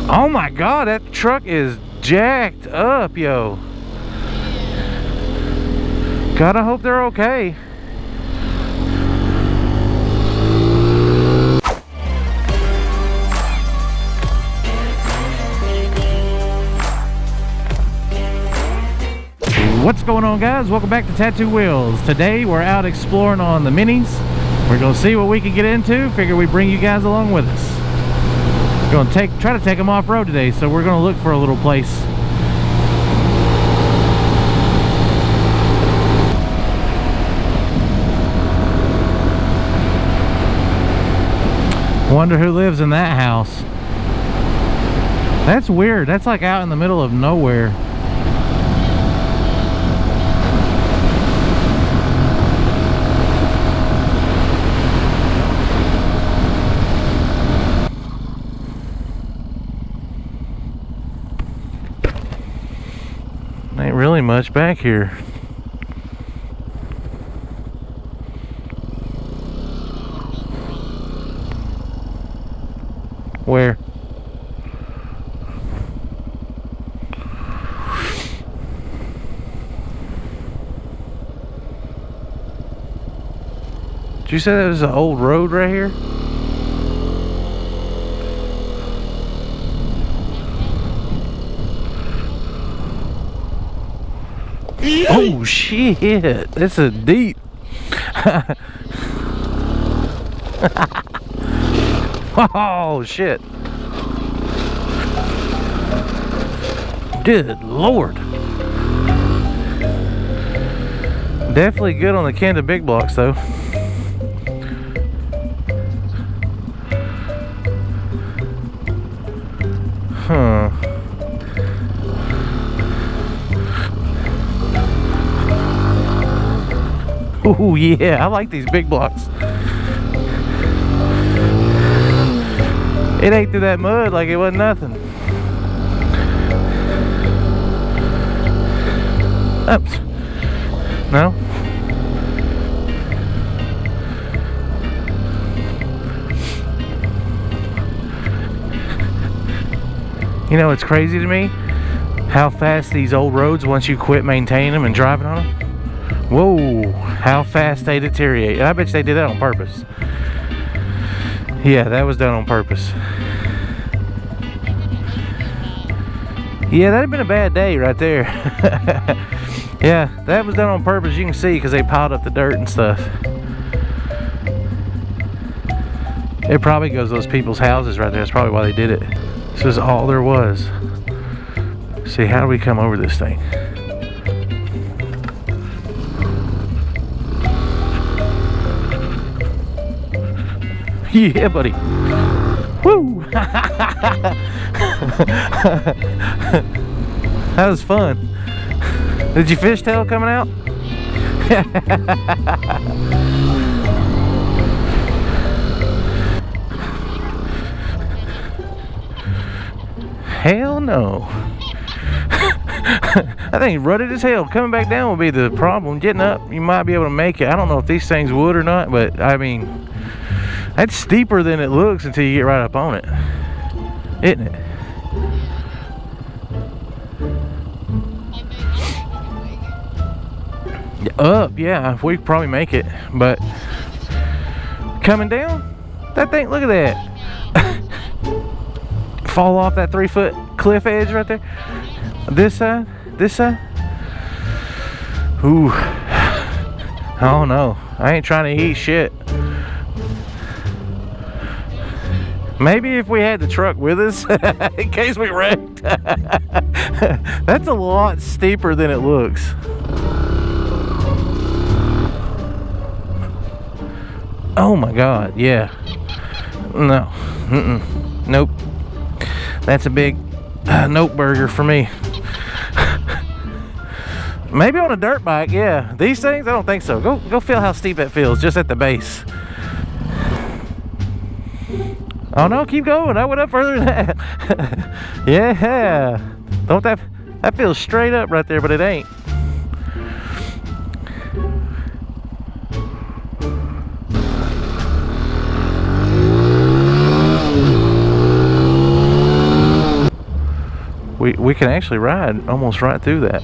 Oh my God, that truck is jacked up, yo. Gotta hope they're okay. What's going on, guys? Welcome back to Tattoo Wheels. Today we're out exploring on the minis. We're gonna see what we can get into. Figure we bring you guys along with us. We're gonna try to take them off-road today, so we're gonna look for a little place. Wonder who lives in that house. That's weird. That's like out in the middle of nowhere. Ain't really much back here. Where? Did you say that was an old road right here? Oh shit, that's a deep. Oh shit. Good Lord. Definitely good on the Canada big blocks though. Huh. Oh yeah, I like these big blocks. It ate through that mud like it wasn't nothing. Oops. No. You know, it's crazy to me how fast these old roads, once you quit maintaining them and driving on them, whoa, how fast they deteriorate. And I bet you they did that on purpose. Yeah, that was done on purpose. Yeah, that'd have been a bad day right there. Yeah, that was done on purpose. You can see because they piled up the dirt and stuff. It probably goes to those people's houses right there. That's probably why they did it. This is all there was. See, how do we come over this thing? Yeah, buddy. Woo! That was fun. Did you fishtail coming out? Hell no. I think rutted as hell. Coming back down will be the problem. Getting up, you might be able to make it. I don't know if these things would or not, but I mean, that's steeper than it looks until you get right up on it, isn't it? Up, yeah, we could probably make it, but coming down, that thing, look at that. Fall off that 3-foot cliff edge right there. This side, this side. Ooh, I don't know. I ain't trying to eat shit. Maybe if we had the truck with us in case we wrecked. That's a lot steeper than it looks. Oh my God, yeah. No, nope. That's a big nope burger for me. Maybe on a dirt bike, yeah. These things, I don't think so. Go feel how steep it feels just at the base. Oh no, keep going. I went up further than that. Yeah. Don't that feels straight up right there, but it ain't. We can actually ride almost right through that.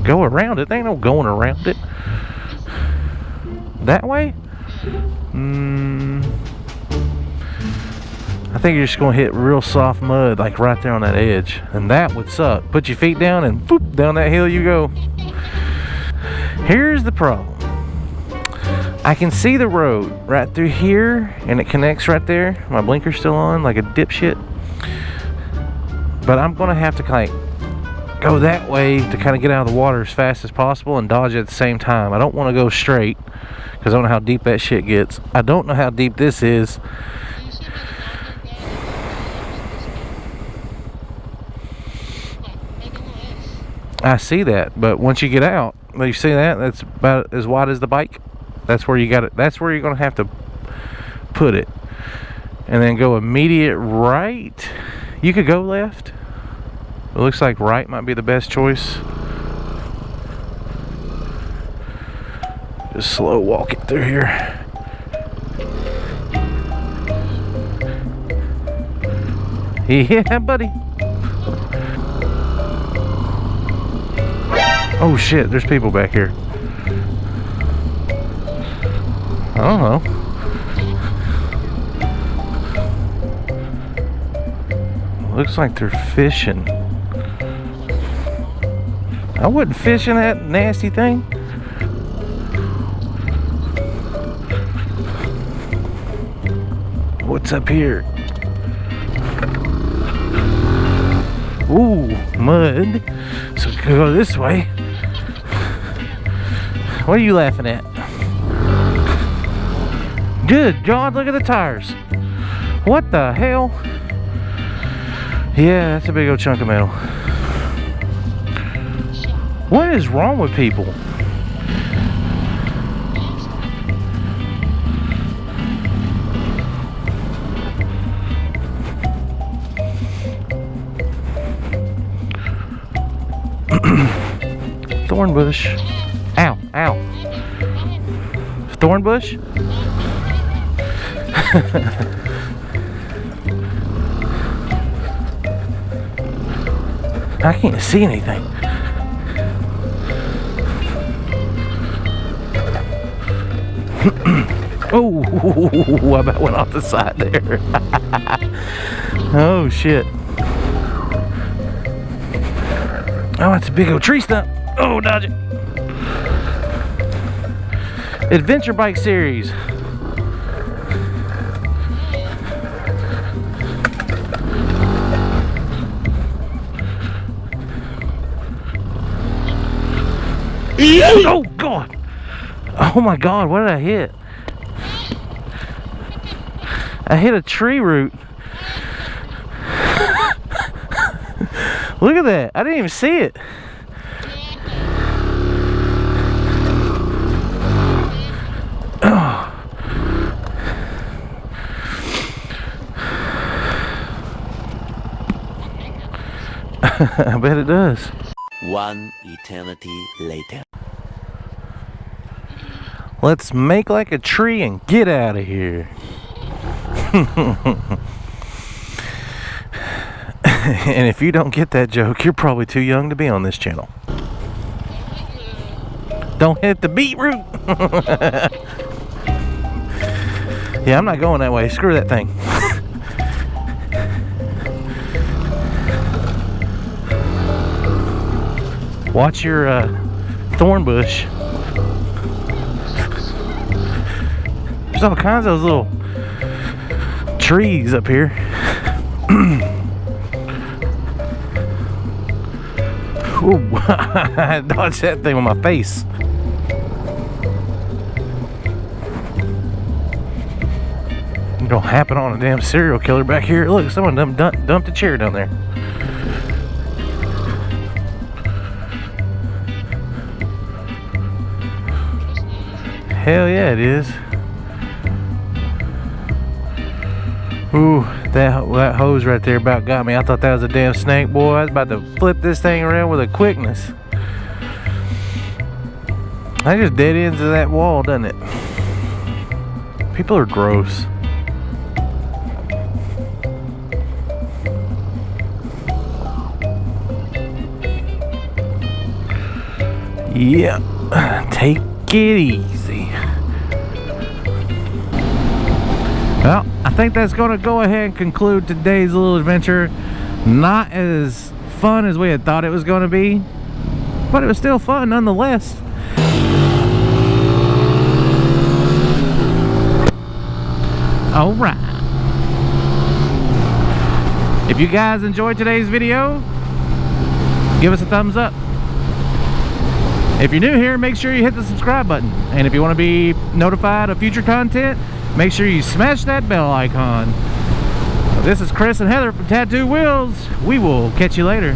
Go around it? There ain't no going around it. That way? I think you're just gonna hit real soft mud, like right there on that edge, and that would suck. Put your feet down and boop, down that hill you go. Here's the problem. I can see the road right through here, and it connects right there. My blinker's still on, like a dipshit. But I'm gonna have to like go that way to kind of get out of the water as fast as possible and dodge at the same time. I don't want to go straight because I don't know how deep that shit gets. I don't know how deep this is. I see that, but once you get out, you see that? That's about as wide as the bike. That's where you got it. That's where you're gonna have to put it, and then go immediate right. You could go left. It looks like right might be the best choice. Just slow walking through here. Yeah, buddy. Oh shit, there's people back here. I don't know. Looks like they're fishing. I wouldn't fish in that nasty thing. What's up here? Ooh, mud. So go this way. What are you laughing at? Good God, look at the tires. What the hell? Yeah, that's a big old chunk of metal. What is wrong with people? Thorn bush. Ow, ow. Thorn bush? I can't see anything. Oh, I about went off the side there. Oh shit. Oh, it's a big old tree stump. Oh, dodge it. Adventure bike series. Oh God. Oh my God, what did I hit? I hit a tree root. Look at that. I didn't even see it. Oh. I bet it does. One eternity later. Let's make like a tree and get out of here. And if you don't get that joke, you're probably too young to be on this channel. Don't hit the beetroot. Yeah, I'm not going that way. Screw that thing. Watch your thorn bush. There's all kinds of those little trees up here. Ooh, I dodged that thing with my face. It's gonna happen on a damn serial killer back here. Look, someone dumped a chair down there. Hell yeah, it is. Ooh, that hose right there about got me. I thought that was a damn snake, boy. I was about to flip this thing around with a quickness. I just dead ends of that wall, doesn't it? People are gross. Yeah, take it easy. Well, I think that's going to go ahead and conclude today's little adventure. Not as fun as we had thought it was going to be, but it was still fun nonetheless. All right. If you guys enjoyed today's video, give us a thumbs up. If you're new here, make sure you hit the subscribe button. And if you want to be notified of future content, make sure you smash that bell icon. This is Chris and Heather from Tattoo Wheels. We will catch you later.